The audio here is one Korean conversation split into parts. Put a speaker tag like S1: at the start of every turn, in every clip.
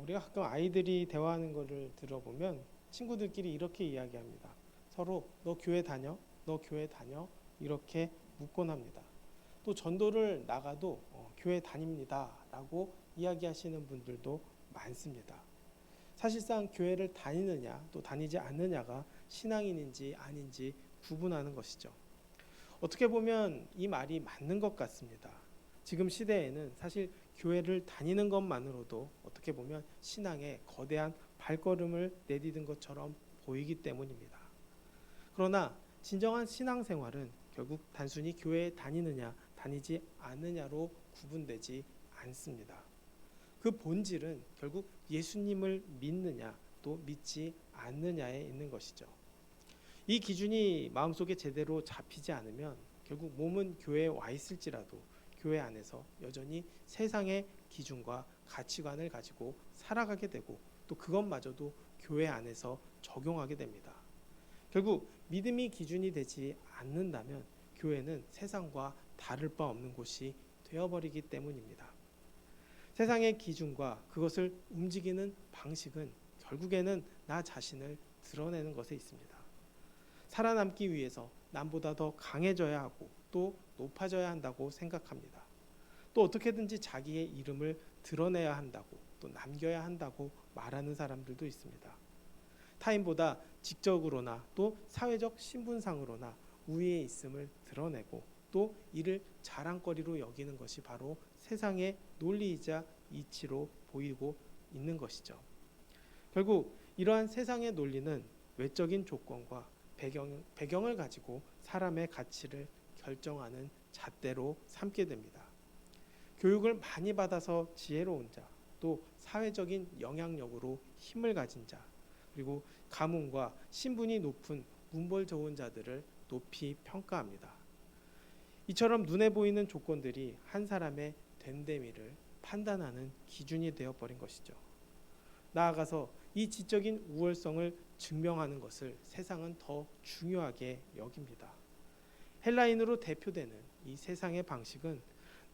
S1: 우리가 가끔 아이들이 대화하는 것을 들어보면 친구들끼리 이렇게 이야기합니다. 서로 너 교회 다녀? 너 교회 다녀? 이렇게 묻곤 합니다. 또 전도를 나가도 교회 다닙니다 라고 이야기하시는 분들도 많습니다. 사실상 교회를 다니느냐 또 다니지 않느냐가 신앙인인지 아닌지 구분하는 것이죠. 어떻게 보면 이 말이 맞는 것 같습니다. 지금 시대에는 사실 교회를 다니는 것만으로도 어떻게 보면 신앙의 거대한 발걸음을 내디딘 것처럼 보이기 때문입니다. 그러나 진정한 신앙생활은 결국 단순히 교회에 다니느냐 다니지 않느냐로 구분되지 않습니다. 그 본질은 결국 예수님을 믿느냐 또 믿지 않느냐에 있는 것이죠. 이 기준이 마음속에 제대로 잡히지 않으면 결국 몸은 교회에 와 있을지라도 교회 안에서 여전히 세상의 기준과 가치관을 가지고 살아가게 되고 또 그것마저도 교회 안에서 적용하게 됩니다. 결국 믿음이 기준이 되지 않는다면 교회는 세상과 다를 바 없는 곳이 되어버리기 때문입니다. 세상의 기준과 그것을 움직이는 방식은 결국에는 나 자신을 드러내는 것에 있습니다. 살아남기 위해서 남보다 더 강해져야 하고 또 높아져야 한다고 생각합니다. 또 어떻게든지 자기의 이름을 드러내야 한다고 또 남겨야 한다고 말하는 사람들도 있습니다. 타인보다 직접으로나 또 사회적 신분상으로나 우위에 있음을 드러내고 또 이를 자랑거리로 여기는 것이 바로 세상의 논리이자 이치로 보이고 있는 것이죠. 결국 이러한 세상의 논리는 외적인 조건과 배경을 가지고 사람의 가치를 결정하는 잣대로 삼게 됩니다. 교육을 많이 받아서 지혜로운 자, 또 사회적인 영향력으로 힘을 가진 자, 그리고 가문과 신분이 높은 문벌 좋은 자들을 높이 평가합니다. 이처럼 눈에 보이는 조건들이 한 사람의 됨됨이를 판단하는 기준이 되어버린 것이죠. 나아가서 이 지적인 우월성을 증명하는 것을 세상은 더 중요하게 여깁니다. 헬라인으로 대표되는 이 세상의 방식은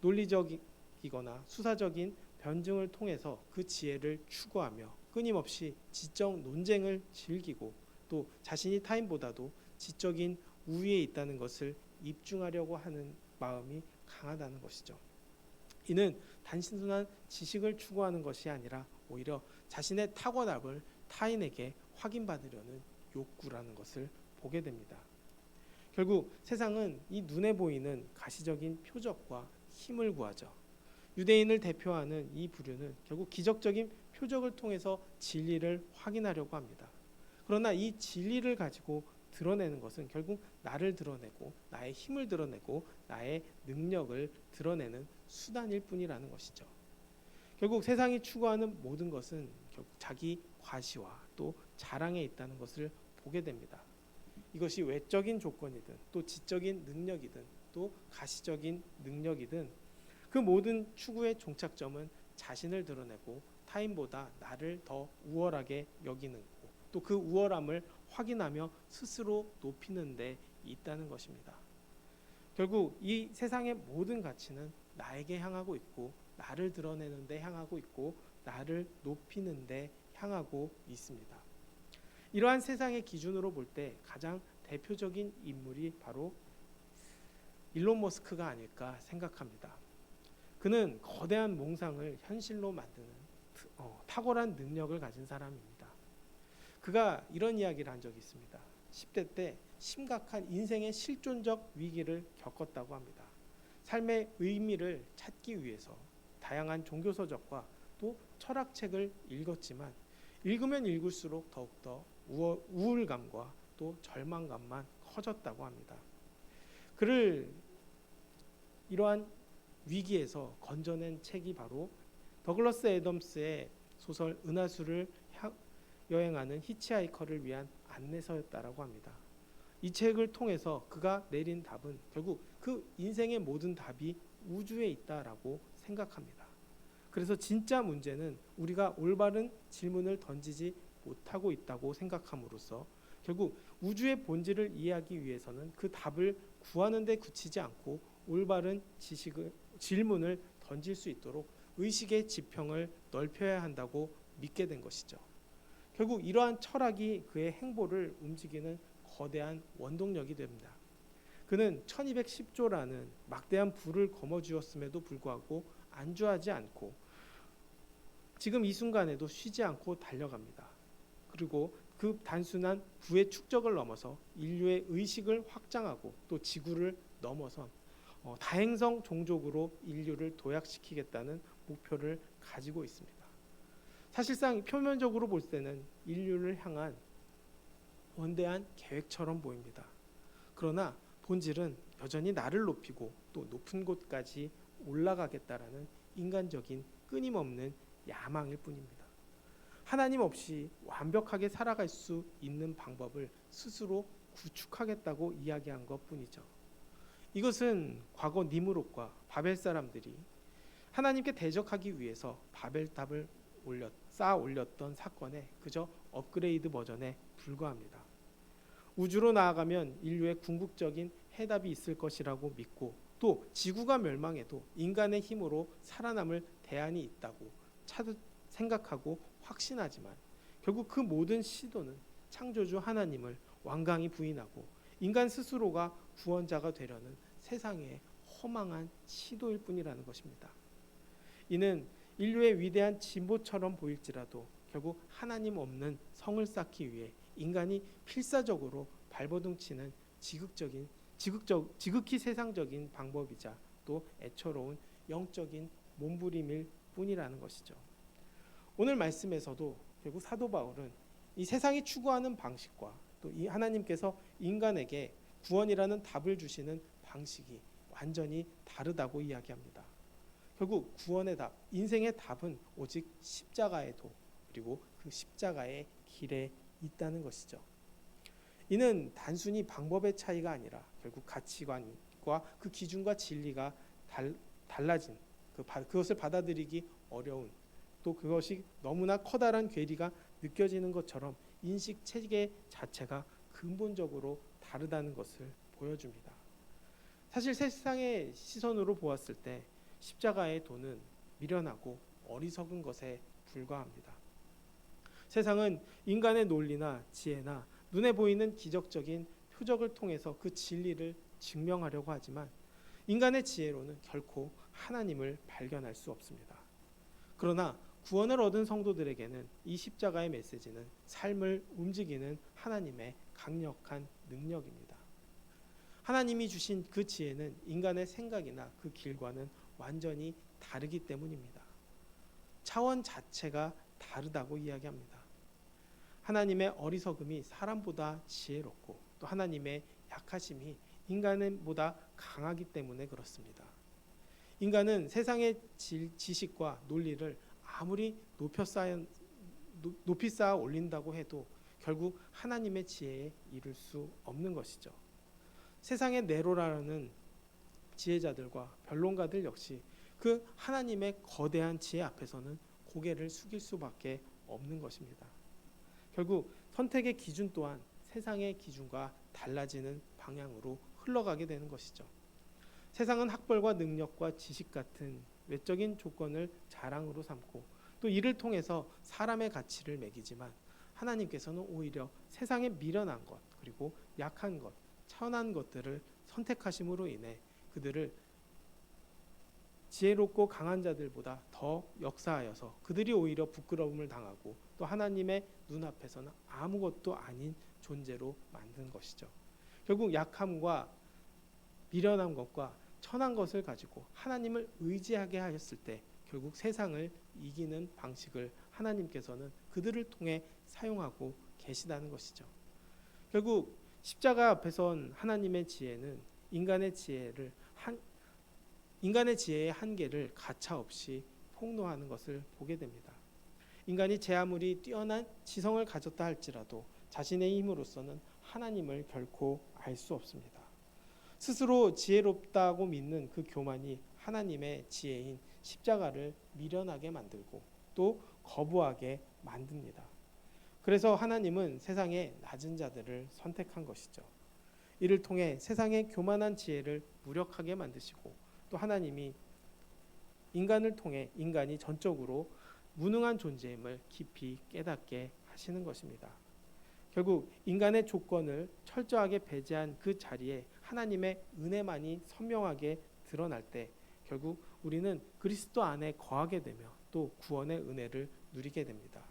S1: 논리적이거나 수사적인 변증을 통해서 그 지혜를 추구하며 끊임없이 지적 논쟁을 즐기고 또 자신이 타인보다도 지적인 우위에 있다는 것을 입증하려고 하는 마음이 강하다는 것이죠. 이는 단순한 지식을 추구하는 것이 아니라 오히려 자신의 탁월함을 타인에게 확인받으려는 욕구라는 것을 보게 됩니다. 결국 세상은 이 눈에 보이는 가시적인 표적과 힘을 구하죠. 유대인을 대표하는 이 부류는 결국 기적적인 표적을 통해서 진리를 확인하려고 합니다. 그러나 이 진리를 가지고 드러내는 것은 결국 나를 드러내고 나의 힘을 드러내고 나의 능력을 드러내는 수단일 뿐이라는 것이죠. 결국 세상이 추구하는 모든 것은 결국 자기 과시와 또 자랑에 있다는 것을 보게 됩니다. 이것이 외적인 조건이든 또 지적인 능력이든 또 가시적인 능력이든 그 모든 추구의 종착점은 자신을 드러내고 타인보다 나를 더 우월하게 여기는 거, 또 그 우월함을 확인하며 스스로 높이는 데 있다는 것입니다. 결국 이 세상의 모든 가치는 나에게 향하고 있고 나를 드러내는 데 향하고 있고 나를 높이는 데 향하고 있습니다. 이러한 세상의 기준으로 볼 때 가장 대표적인 인물이 바로 일론 머스크가 아닐까 생각합니다. 그는 거대한 몽상을 현실로 만드는 탁월한 능력을 가진 사람입니다. 그가 이런 이야기를 한 적이 있습니다. 10대 때 심각한 인생의 실존적 위기를 겪었다고 합니다. 삶의 의미를 찾기 위해서 다양한 종교서적과 또 철학책을 읽었지만 읽으면 읽을수록 더욱더 우울감과 또 절망감만 커졌다고 합니다. 그를 이러한 위기에서 건져낸 책이 바로 더글러스 애덤스의 소설 은하수를 여행하는 히치하이커를 위한 안내서였다라고 합니다. 이 책을 통해서 그가 내린 답은 결국 그 인생의 모든 답이 우주에 있다라고 생각합니다. 그래서 진짜 문제는 우리가 올바른 질문을 던지지 못하고 있다고 생각함으로써 결국 우주의 본질을 이해하기 위해서는 그 답을 구하는 데 그치지 않고 올바른 질문을 던질 수 있도록 의식의 지평을 넓혀야 한다고 믿게 된 것이죠. 결국 이러한 철학이 그의 행보를 움직이는 거대한 원동력이 됩니다. 그는 1210조라는 막대한 부를 거머쥐었음에도 불구하고 안주하지 않고 지금 이 순간에도 쉬지 않고 달려갑니다. 그리고 그 단순한 부의 축적을 넘어서 인류의 의식을 확장하고 또 지구를 넘어선 다행성 종족으로 인류를 도약시키겠다는 목표를 가지고 있습니다. 사실상 표면적으로 볼 때는 인류를 향한 원대한 계획처럼 보입니다. 그러나 본질은 여전히 나를 높이고 또 높은 곳까지 올라가겠다라는 인간적인 끊임없는 야망일 뿐입니다. 하나님 없이 완벽하게 살아갈 수 있는 방법을 스스로 구축하겠다고 이야기한 것뿐이죠. 이것은 과거 니무롯과 바벨 사람들이 하나님께 대적하기 위해서 바벨탑을 쌓아 올렸던 사건의 그저 업그레이드 버전에 불과합니다. 우주로 나아가면 인류의 궁극적인 해답이 있을 것이라고 믿고 또 지구가 멸망해도 인간의 힘으로 살아남을 대안이 있다고 생각하고 확신하지만 결국 그 모든 시도는 창조주 하나님을 완강히 부인하고 인간 스스로가 구원자가 되려는 세상의 허망한 시도일 뿐이라는 것입니다. 이는 인류의 위대한 진보처럼 보일지라도 결국 하나님 없는 성을 쌓기 위해 인간이 필사적으로 발버둥치는 지극히 세상적인 방법이자 또 애처로운 영적인 몸부림일 뿐이라는 것이죠. 오늘 말씀에서도 결국 사도 바울은 이 세상이 추구하는 방식과 또 이 하나님께서 인간에게 구원이라는 답을 주시는 방식이 완전히 다르다고 이야기합니다. 결국 구원의 답, 인생의 답은 오직 십자가의 도 그리고 그 십자가의 길에 있다는 것이죠. 이는 단순히 방법의 차이가 아니라 결국 가치관과 그 기준과 진리가 달라진 그것을 받아들이기 어려운 또 그것이 너무나 커다란 괴리가 느껴지는 것처럼 인식 체계 자체가 근본적으로 다르다는 것을 보여줍니다. 사실 세상의 시선으로 보았을 때 십자가의 도는 미련하고 어리석은 것에 불과합니다. 세상은 인간의 논리나 지혜나 눈에 보이는 기적적인 표적을 통해서 그 진리를 증명하려고 하지만 인간의 지혜로는 결코 하나님을 발견할 수 없습니다. 그러나 구원을 얻은 성도들에게는 이 십자가의 메시지는 삶을 움직이는 하나님의 강력한 능력입니다. 하나님이 주신 그 지혜는 인간의 생각이나 그 길과는 완전히 다르기 때문입니다. 차원 자체가 다르다고 이야기합니다. 하나님의 어리석음이 사람보다 지혜롭고 또 하나님의 약하심이 인간보다 강하기 때문에 그렇습니다. 인간은 세상의 지식과 논리를 아무리 높이 쌓아 올린다고 해도 결국 하나님의 지혜에 이를 수 없는 것이죠. 세상의 네로라는 지혜자들과 변론가들 역시 그 하나님의 거대한 지혜 앞에서는 고개를 숙일 수밖에 없는 것입니다. 결국 선택의 기준 또한 세상의 기준과 달라지는 방향으로 흘러가게 되는 것이죠. 세상은 학벌과 능력과 지식 같은 외적인 조건을 자랑으로 삼고 또 이를 통해서 사람의 가치를 매기지만 하나님께서는 오히려 세상의 미련한 것 그리고 약한 것, 천한 것들을 선택하심으로 인해 그들을 지혜롭고 강한 자들보다 더 역사하여서 그들이 오히려 부끄러움을 당하고 또 하나님의 눈앞에서는 아무것도 아닌 존재로 만든 것이죠. 결국 약함과 미련한 것과 천한 것을 가지고 하나님을 의지하게 하였을 때 결국 세상을 이기는 방식을 하나님께서는 그들을 통해 사용하고 계시다는 것이죠. 결국 십자가 앞에선 하나님의 지혜는 인간의 지혜의 한계를 가차없이 폭로하는 것을 보게 됩니다. 인간이 제 아무리 뛰어난 지성을 가졌다 할지라도 자신의 힘으로서는 하나님을 결코 알 수 없습니다. 스스로 지혜롭다고 믿는 그 교만이 하나님의 지혜인 십자가를 미련하게 만들고 또 거부하게 만듭니다. 그래서 하나님은 세상의 낮은 자들을 선택한 것이죠. 이를 통해 세상의 교만한 지혜를 무력하게 만드시고 또 하나님이 인간을 통해 인간이 전적으로 무능한 존재임을 깊이 깨닫게 하시는 것입니다. 결국 인간의 조건을 철저하게 배제한 그 자리에 하나님의 은혜만이 선명하게 드러날 때 결국 우리는 그리스도 안에 거하게 되며 또 구원의 은혜를 누리게 됩니다.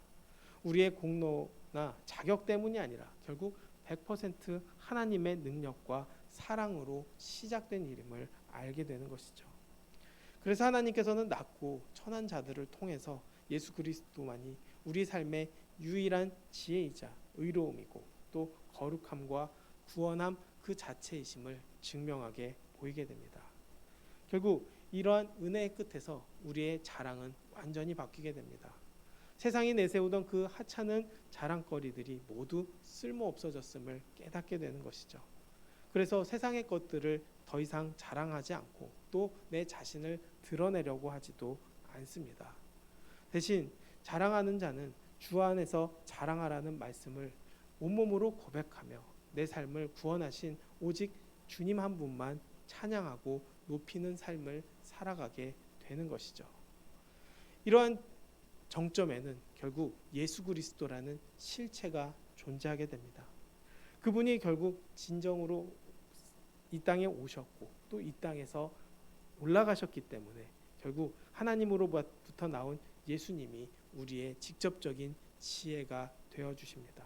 S1: 우리의 공로나 자격 때문이 아니라 결국 100% 하나님의 능력과 사랑으로 시작된 일임을 알게 되는 것이죠. 그래서 하나님께서는 낮고 천한 자들을 통해서 예수 그리스도만이 우리 삶의 유일한 지혜이자 의로움이고 또 거룩함과 구원함 그 자체이심을 증명하게 보이게 됩니다. 결국 이러한 은혜의 끝에서 우리의 자랑은 완전히 바뀌게 됩니다. 세상이 내세우던 그 하찮은 자랑거리들이 모두 쓸모없어졌음을 깨닫게 되는 것이죠. 그래서 세상의 것들을 더 이상 자랑하지 않고 또 내 자신을 드러내려고 하지도 않습니다. 대신 자랑하는 자는 주 안에서 자랑하라는 말씀을 온몸으로 고백하며 내 삶을 구원하신 오직 주님 한 분만 찬양하고 높이는 삶을 살아가게 되는 것이죠. 이러한 정점에는 결국 예수 그리스도라는 실체가 존재하게 됩니다. 그분이 결국 진정으로 이 땅에 오셨고 또 이 땅에서 올라가셨기 때문에 결국 하나님으로부터 나온 예수님이 우리의 직접적인 지혜가 되어 주십니다.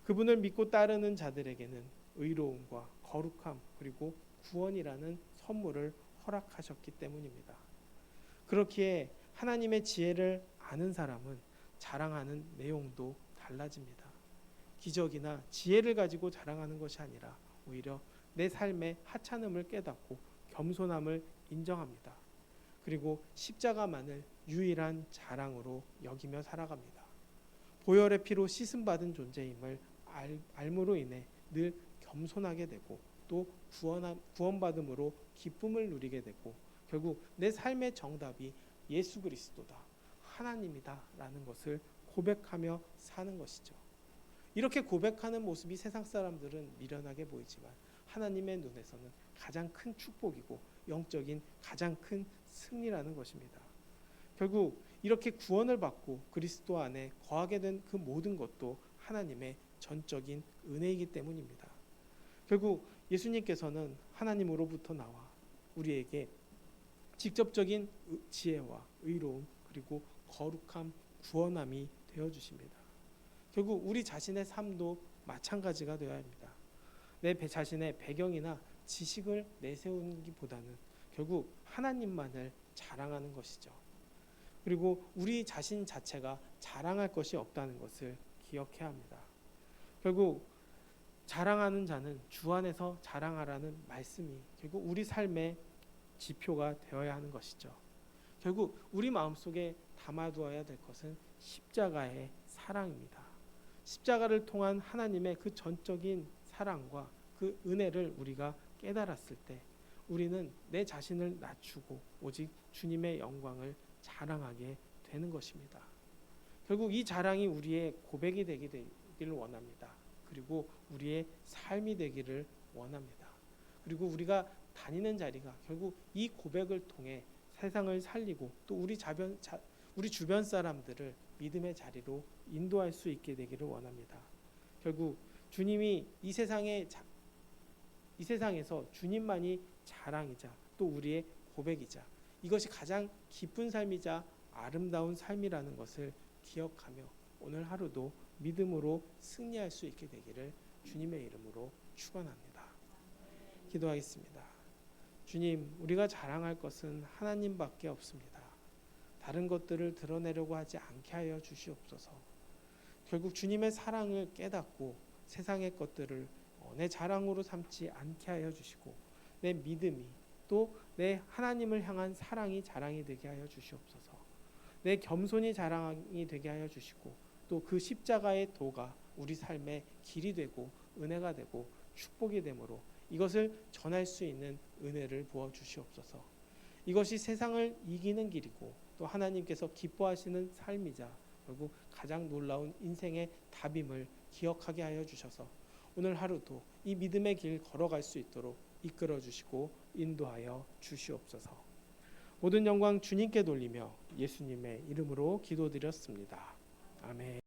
S1: 그분을 믿고 따르는 자들에게는 의로움과 거룩함 그리고 구원이라는 선물을 허락하셨기 때문입니다. 그렇기에 하나님의 지혜를 아는 사람은 자랑하는 내용도 달라집니다. 기적이나 지혜를 가지고 자랑하는 것이 아니라 오히려 내 삶의 하찮음을 깨닫고 겸손함을 인정합니다. 그리고 십자가만을 유일한 자랑으로 여기며 살아갑니다. 보혈의 피로 씻음받은 존재임을 알므로 인해 늘 겸손하게 되고 또 구원받음으로 기쁨을 누리게 되고 결국 내 삶의 정답이 예수 그리스도다, 하나님이다 라는 것을 고백하며 사는 것이죠. 이렇게 고백하는 모습이 세상 사람들은 미련하게 보이지만 하나님의 눈에서는 가장 큰 축복이고 영적인 가장 큰 승리라는 것입니다. 결국 이렇게 구원을 받고 그리스도 안에 거하게 된 그 모든 것도 하나님의 전적인 은혜이기 때문입니다. 결국 예수님께서는 하나님으로부터 나와 우리에게 직접적인 지혜와 의로움 그리고 거룩함, 구원함이 되어 주십니다. 결국 우리 자신의 삶도 마찬가지가 되어야 합니다. 내 자신의 배경이나 지식을 내세우기보다는 결국 하나님만을 자랑하는 것이죠. 그리고 우리 자신 자체가 자랑할 것이 없다는 것을 기억해야 합니다. 결국 자랑하는 자는 주 안에서 자랑하라는 말씀이 결국 우리 삶의 지표가 되어야 하는 것이죠. 결국 우리 마음속에 담아두어야 될 것은 십자가의 사랑입니다. 십자가를 통한 하나님의 그 전적인 사랑과 그 은혜를 우리가 깨달았을 때 우리는 내 자신을 낮추고 오직 주님의 영광을 자랑하게 되는 것입니다. 결국 이 자랑이 우리의 고백이 되기를 원합니다. 그리고 우리의 삶이 되기를 원합니다. 그리고 우리가 다니는 자리가 결국 이 고백을 통해 세상을 살리고 또 우리 주변 사람들을 믿음의 자리로 인도할 수 있게 되기를 원합니다. 결국 주님이 이 세상에서 주님만이 자랑이자 또 우리의 고백이자 이것이 가장 기쁜 삶이자 아름다운 삶이라는 것을 기억하며 오늘 하루도 믿음으로 승리할 수 있게 되기를 주님의 이름으로 축원합니다. 기도하겠습니다. 주님, 우리가 자랑할 것은 하나님밖에 없습니다. 다른 것들을 드러내려고 하지 않게 하여 주시옵소서. 결국 주님의 사랑을 깨닫고 세상의 것들을 내 자랑으로 삼지 않게 하여 주시고 내 믿음이 또 내 하나님을 향한 사랑이 자랑이 되게 하여 주시옵소서. 내 겸손이 자랑이 되게 하여 주시고 또 그 십자가의 도가 우리 삶의 길이 되고 은혜가 되고 축복이 되므로 이것을 전할 수 있는 은혜를 부어 주시옵소서. 이것이 세상을 이기는 길이고 또 하나님께서 기뻐하시는 삶이자 결국 가장 놀라운 인생의 답임을 기억하게 하여 주셔서 오늘 하루도 이 믿음의 길 걸어갈 수 있도록 이끌어 주시고 인도하여 주시옵소서. 모든 영광 주님께 돌리며 예수님의 이름으로 기도드렸습니다. 아멘.